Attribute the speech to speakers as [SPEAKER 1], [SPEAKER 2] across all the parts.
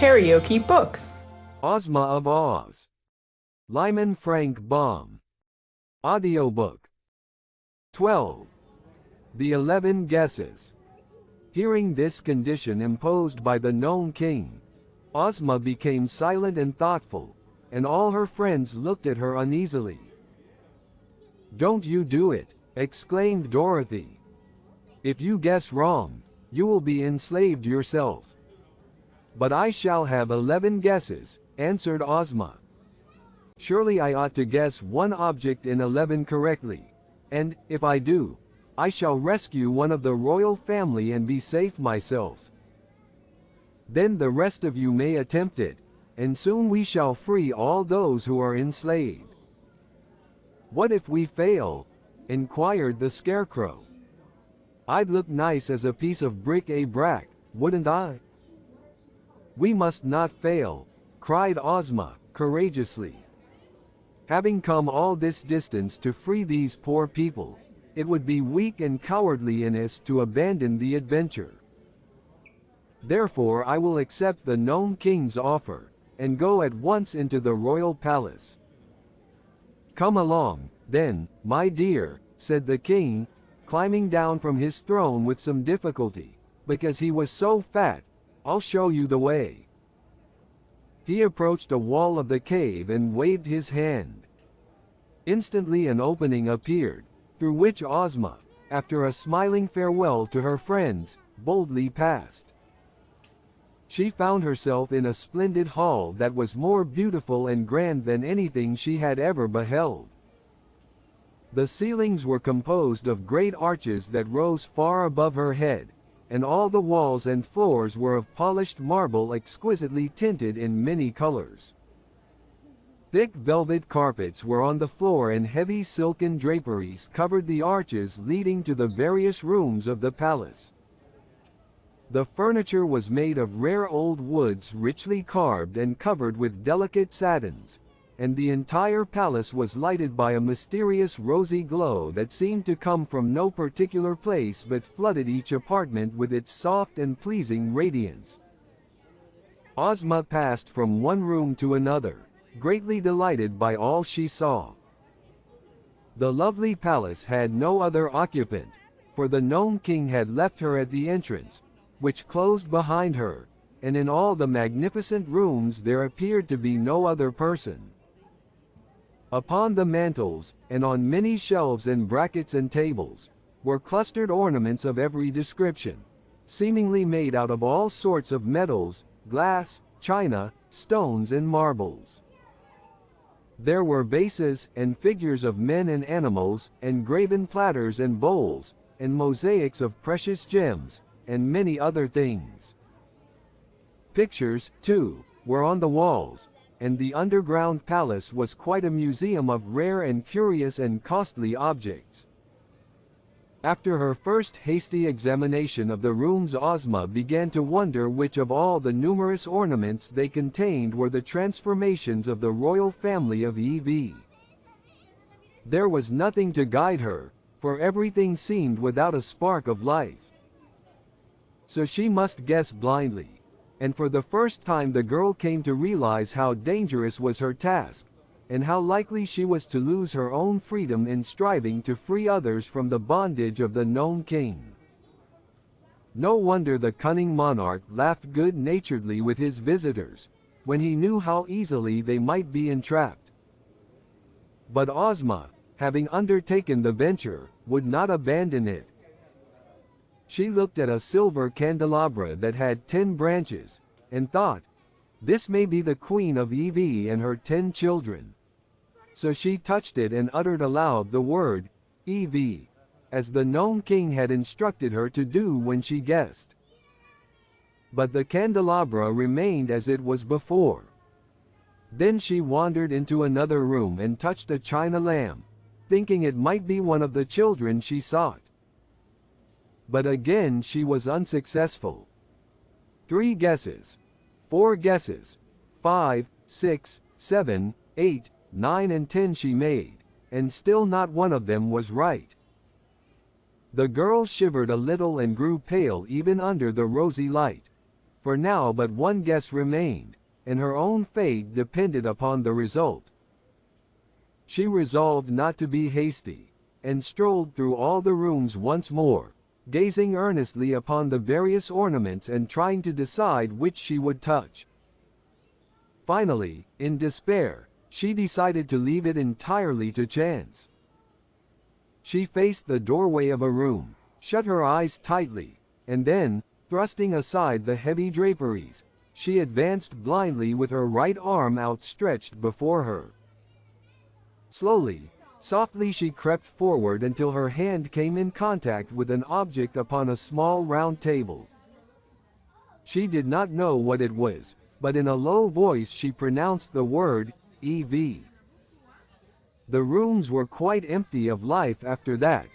[SPEAKER 1] KaraokeBooks.
[SPEAKER 2] Ozma of Oz. Lyman Frank Baum. Audiobook. 12. The 11 Guesses. Hearing this condition imposed by the Gnome King, Ozma became silent and thoughtful, and all her friends looked at her uneasily. "Don't you do it," exclaimed Dorothy. "If you guess wrong, you will be enslaved yourself." "But I shall have 11 guesses," answered Ozma. "Surely I ought to guess one object in 11 correctly, and, if I do, I shall rescue one of the royal family and be safe myself. Then the rest of you may attempt it, and soon we shall free all those who are enslaved." "What if we fail?" inquired the Scarecrow. "I'd look nice as a piece of bric-a-brac, wouldn't I?" "We must not fail," cried Ozma, courageously. "Having come all this distance to free these poor people, it would be weak and cowardly in us to abandon the adventure. Therefore I will accept the Gnome King's offer, and go at once into the royal palace." "Come along, then, my dear," said the king, climbing down from his throne with some difficulty, because he was so fat. "I'll show you the way." He approached a wall of the cave and waved his hand. Instantly an opening appeared, through which Ozma, after a smiling farewell to her friends, boldly passed. She found herself in a splendid hall that was more beautiful and grand than anything she had ever beheld. The ceilings were composed of great arches that rose far above her head, and all the walls and floors were of polished marble exquisitely tinted in many colors. Thick velvet carpets were on the floor and heavy silken draperies covered the arches leading to the various rooms of the palace. The furniture was made of rare old woods richly carved and covered with delicate satins, and the entire palace was lighted by a mysterious rosy glow that seemed to come from no particular place but flooded each apartment with its soft and pleasing radiance. Ozma passed from one room to another, greatly delighted by all she saw. The lovely palace had no other occupant, for the Gnome King had left her at the entrance, which closed behind her, and in all the magnificent rooms there appeared to be no other person. Upon the mantels, and on many shelves and brackets and tables, were clustered ornaments of every description, seemingly made out of all sorts of metals, glass, china, stones and marbles. There were vases and figures of men and animals, and graven platters and bowls, and mosaics of precious gems, and many other things. Pictures, too, were on the walls, and the underground palace was quite a museum of rare and curious and costly objects. After her first hasty examination of the rooms, Ozma began to wonder which of all the numerous ornaments they contained were the transformations of the royal family of Ev. There was nothing to guide her, for everything seemed without a spark of life. So she must guess blindly, and for the first time the girl came to realize how dangerous was her task, and how likely she was to lose her own freedom in striving to free others from the bondage of the Gnome King. No wonder the cunning monarch laughed good-naturedly with his visitors, when he knew how easily they might be entrapped. But Ozma, having undertaken the venture, would not abandon it. She looked at a silver candelabra that had 10 branches, and thought, "This may be the Queen of Ev and her 10 children." So she touched it and uttered aloud the word, "Ev," as the Gnome King had instructed her to do when she guessed. But the candelabra remained as it was before. Then she wandered into another room and touched a china lamp, thinking it might be one of the children she sought. But again she was unsuccessful. 3 guesses, 4 guesses, 5, 6, 7, 8, 9 and 10 she made, and still not one of them was right. The girl shivered a little and grew pale even under the rosy light, for now but one guess remained, and her own fate depended upon the result. She resolved not to be hasty, and strolled through all the rooms once more, gazing earnestly upon the various ornaments and trying to decide which she would touch. Finally, in despair, she decided to leave it entirely to chance. She faced the doorway of a room, shut her eyes tightly, and then, thrusting aside the heavy draperies, she advanced blindly with her right arm outstretched before her. Slowly, softly she crept forward until her hand came in contact with an object upon a small round table. She did not know what it was, but in a low voice she pronounced the word, "EV." The rooms were quite empty of life after that.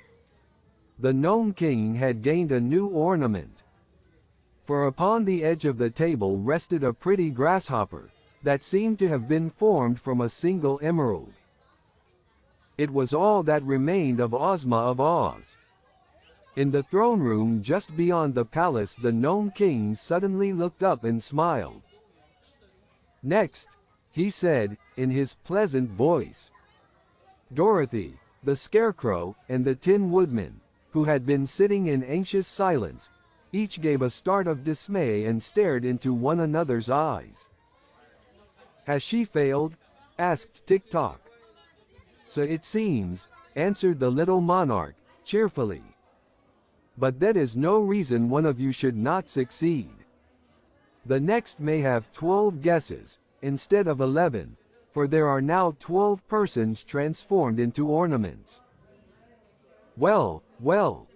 [SPEAKER 2] The Gnome King had gained a new ornament. For upon the edge of the table rested a pretty grasshopper, that seemed to have been formed from a single emerald. It was all that remained of Ozma of Oz. In the throne room just beyond the palace, the Gnome King suddenly looked up and smiled. "Next," he said, in his pleasant voice. Dorothy, the Scarecrow, and the Tin Woodman, who had been sitting in anxious silence, each gave a start of dismay and stared into one another's eyes. "Has she failed?" asked Tick-Tock. "So it seems," answered the little monarch, cheerfully. "But that is no reason one of you should not succeed. The next may have 12 guesses, instead of 11, for there are now 12 persons transformed into ornaments." "Well, well.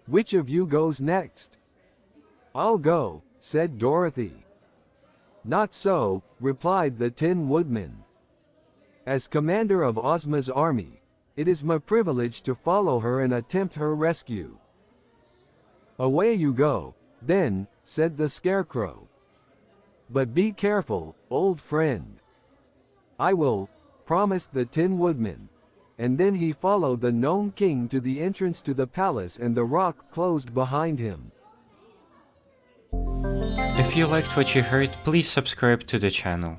[SPEAKER 2] Which of you goes next?" "I'll go," said Dorothy. "Not so," replied the Tin Woodman. "As commander of Ozma's army, it is my privilege to follow her and attempt her rescue." "Away you go, then," said the Scarecrow. "But be careful, old friend." "I will," promised the Tin Woodman. And then he followed the Gnome King to the entrance to the palace, and the rock closed behind him.
[SPEAKER 1] If you liked what you heard, please subscribe to the channel.